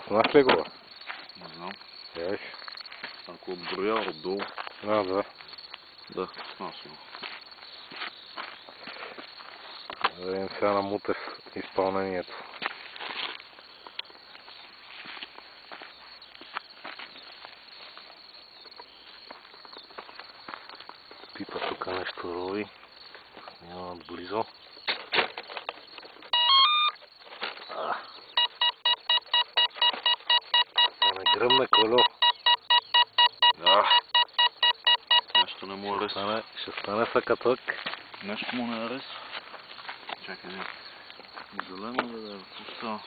Знаеш ли го? Не знам. Яй. Ако отброя отдолу. Да. Да, аз го. Да видим сега на Мутев изпълнението. Пипа тук нещо рови. Няма отблизо. Да не гръмне коло. Да. Нещо не му ареса. Ще стане сакатък. Нещо му не ареса. Чакай, не. Зелено да пуста.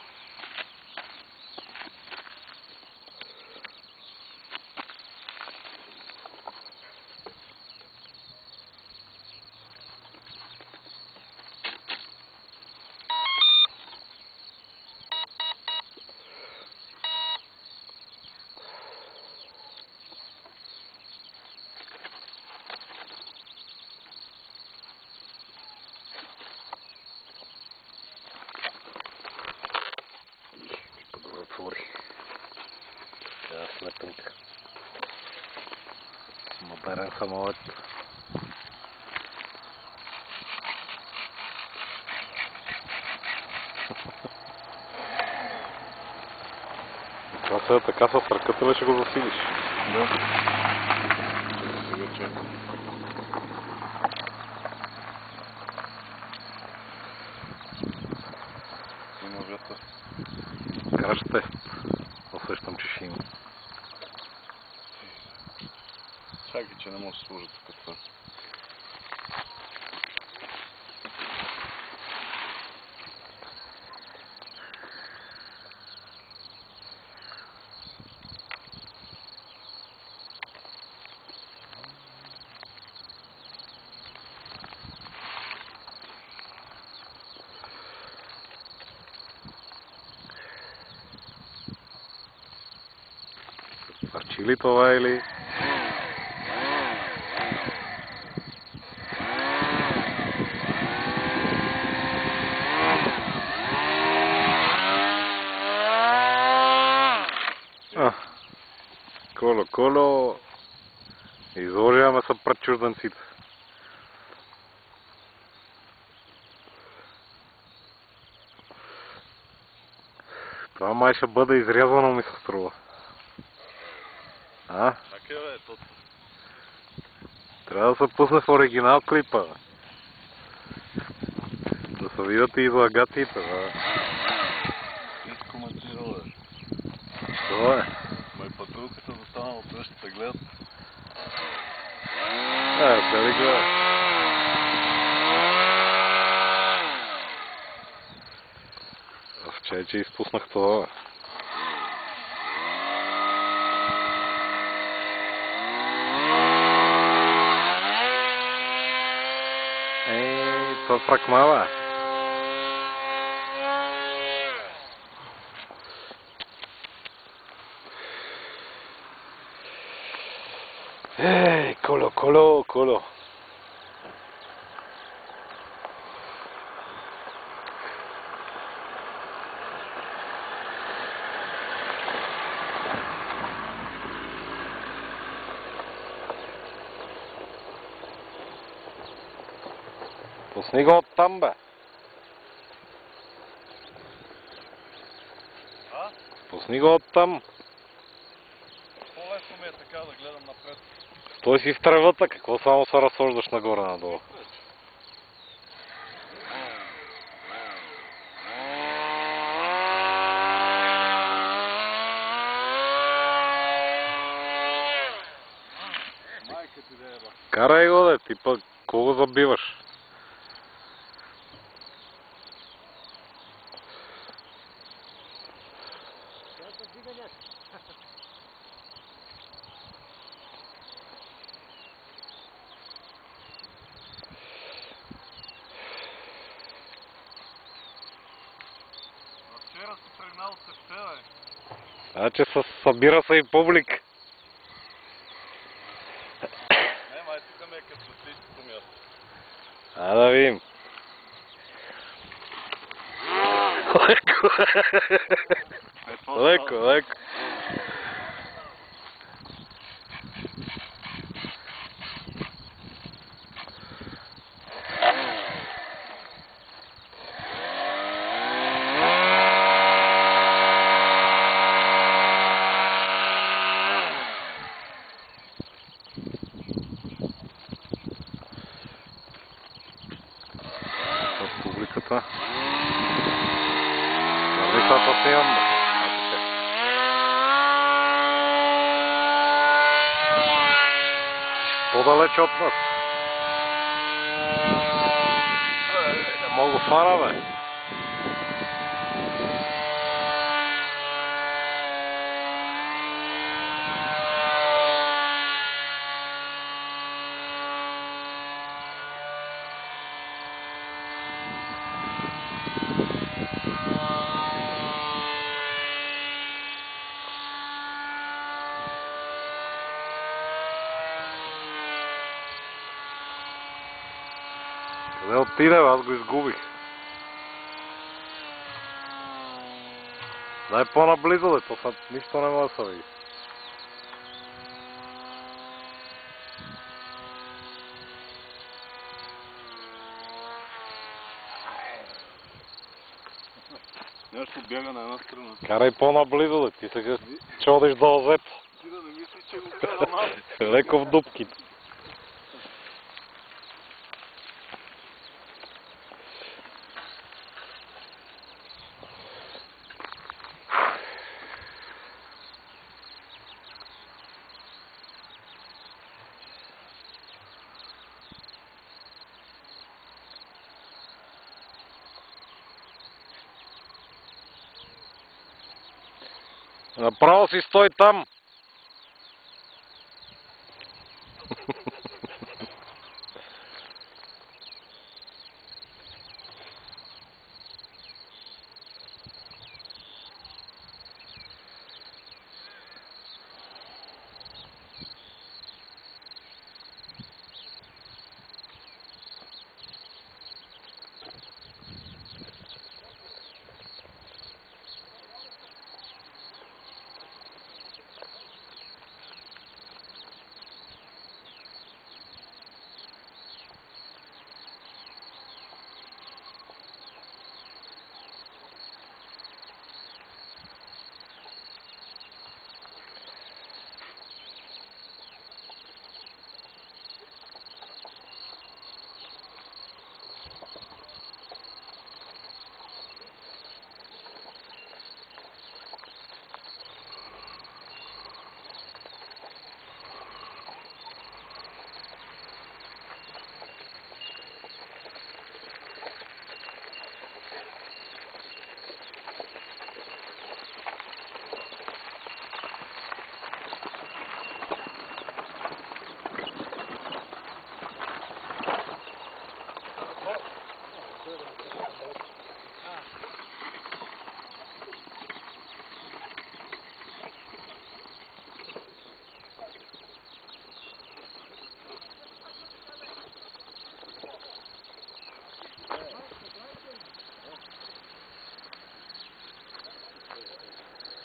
Затвори. Сега слепенка. Модерен самолет. Това сега така с ръката ли ще го засилиш? Да. Сега чакай. Има вятър. Краш тест. Усещам, че ще има. Чакай, че не може да служи тук това. Парчи ли това или? Коло. Изложяваме се пред чужденците. Това май ще бъде изрязано, ми се струва. Чакай, бе, то. Трябва да се пусне в оригинал клипа. Да се видят и излагациите. Не си коментирал, бе. Що е? Май патрулката застанала отвън, ще те гледат. Дали гледа? Че изпуснах това. Това фракмава. Коло. Пусни го оттам, бе. Пусни го оттам. По-лесно ми е така да гледам напред. Стой си в тревата, какво само се разсождаш нагоре-надолу? Майка ти да е, бе. Карай го, де, ти пък кого забиваш? Вчера си тръгнал от Септева, Значи събира се и публик. Не, май тук ме е като същото място. Да видим. леко. Леко, леко. Публиката. Публиката си имам. По-далеч от нас. Не мога фара, бе. Къде отиде, бе? Аз го изгубих. Дай по-наблизо, бе, то нищо не може да се види. Нещо бяга на една страна. Карай по-наблизо, бе, ти сега чодиш до озето. Ти да не мислиш, че го карам аз. Леко в дупките. Направо си стой там.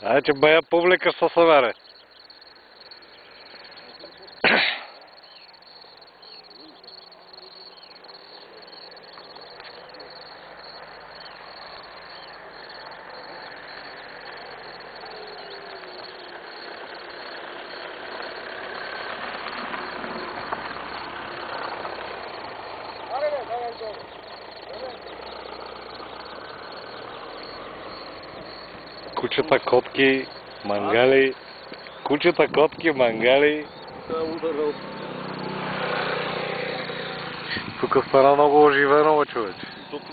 Айде, че бая публика ще се събере. Кучета, котки, мангали. Кучета, котки, мангали. Тук стана много оживено, бе, човече.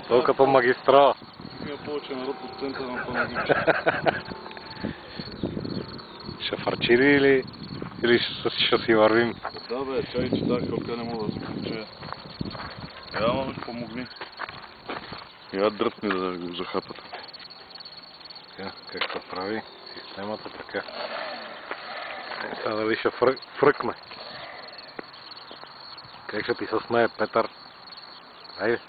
То като магистрала. Тук има повече народ от центъра на Панагича. Ще фарчили или ще си вървим? Да, бе, чай, че тази кълка не мога да се получи. Я, маме, помогни. Я дръпни да го захапат. Как се прави системата така? Сега дали ще фръкне? Как ще ти се смее, Петър? Айде!